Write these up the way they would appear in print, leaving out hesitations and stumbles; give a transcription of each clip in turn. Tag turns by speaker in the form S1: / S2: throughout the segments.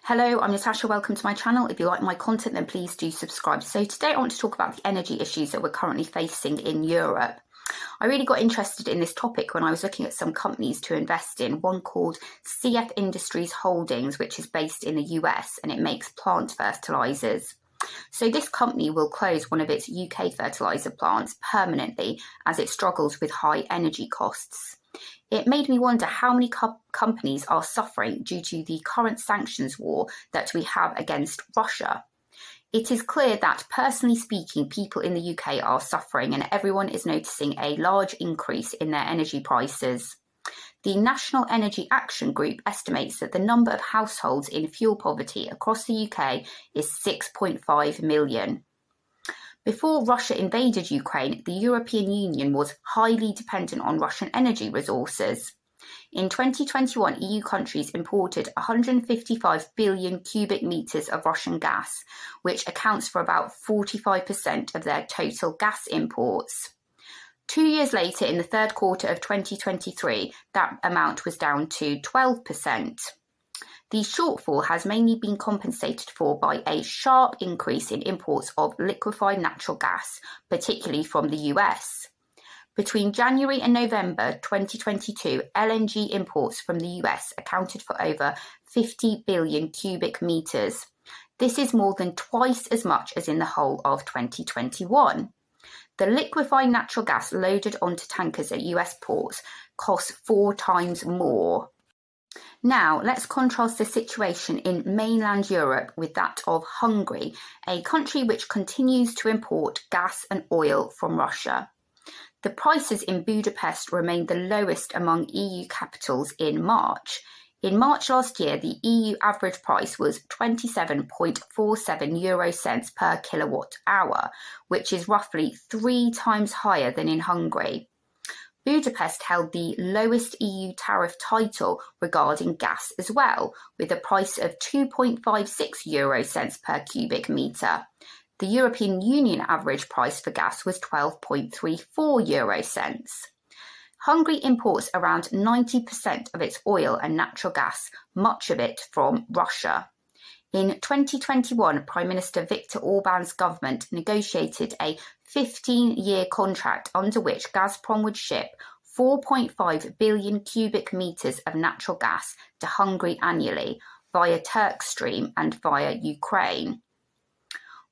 S1: Hello, I'm Natasha. Welcome to my channel. If you like my content, then please do subscribe. So today I want to talk about the energy issues that we're currently facing in Europe. I really got interested in this topic when I was looking at some companies to invest in, one called CF Industries Holdings, which is based in the US and it makes plant fertilizers. So this company will close one of its UK fertilizer plants permanently as it struggles with high energy costs. It made me wonder how many companies are suffering due to the current sanctions war that we have against Russia. It is clear that, personally speaking, people in the UK are suffering and everyone is noticing a large increase in their energy prices. The National Energy Action Group estimates that the number of households in fuel poverty across the UK is 6.5 million. Before Russia invaded Ukraine, the European Union was highly dependent on Russian energy resources. In 2021, EU countries imported 155 billion cubic meters of Russian gas, which accounts for about 45% of their total gas imports. 2 years later, in the third quarter of 2023, that amount was down to 12%. The shortfall has mainly been compensated for by a sharp increase in imports of liquefied natural gas, particularly from the US. Between January and November 2022, LNG imports from the US accounted for over 50 billion cubic meters. This is more than twice as much as in the whole of 2021. The liquefied natural gas loaded onto tankers at US ports costs 4 times more. Now, let's contrast the situation in mainland Europe with that of Hungary, a country which continues to import gas and oil from Russia. The prices in Budapest remained the lowest among EU capitals in March. In March last year, the EU average price was 27.47 euro cents per kilowatt hour, which is roughly 3 times higher than in Hungary. Budapest held the lowest EU tariff title regarding gas as well, with a price of 2.56 euro cents per cubic metre. The European Union average price for gas was 12.34 euro cents. Hungary imports around 90% of its oil and natural gas, much of it from Russia. In 2021, Prime Minister Viktor Orban's government negotiated a 15-year contract under which Gazprom would ship 4.5 billion cubic meters of natural gas to Hungary annually via Turkstream and via Ukraine.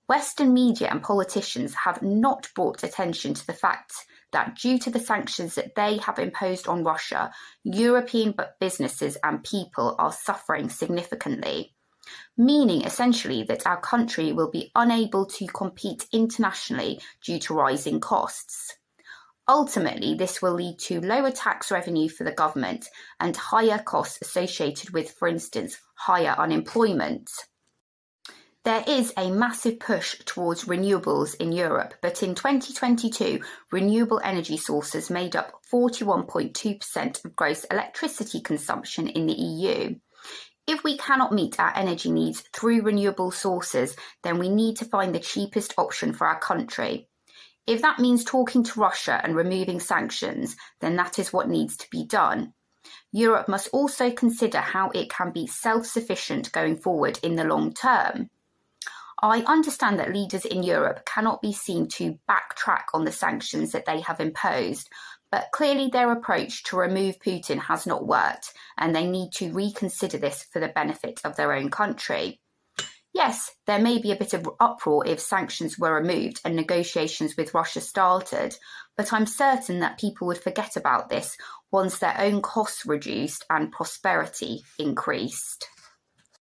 S1: Western media and politicians have not brought attention to the fact that due to the sanctions that they have imposed on Russia, European businesses and people are suffering significantly, meaning essentially that our country will be unable to compete internationally due to rising costs. Ultimately, this will lead to lower tax revenue for the government and higher costs associated with, for instance, higher unemployment. There is a massive push towards renewables in Europe, but in 2022, renewable energy sources made up 41.2% of gross electricity consumption in the EU. If we cannot meet our energy needs through renewable sources, then we need to find the cheapest option for our country. If that means talking to Russia and removing sanctions, then that is what needs to be done. Europe must also consider how it can be self-sufficient going forward in the long term. I understand that leaders in Europe cannot be seen to backtrack on the sanctions that they have imposed, but clearly their approach to remove Putin has not worked, and they need to reconsider this for the benefit of their own country. Yes, there may be a bit of uproar if sanctions were removed and negotiations with Russia started, but I'm certain that people would forget about this once their own costs reduced and prosperity increased.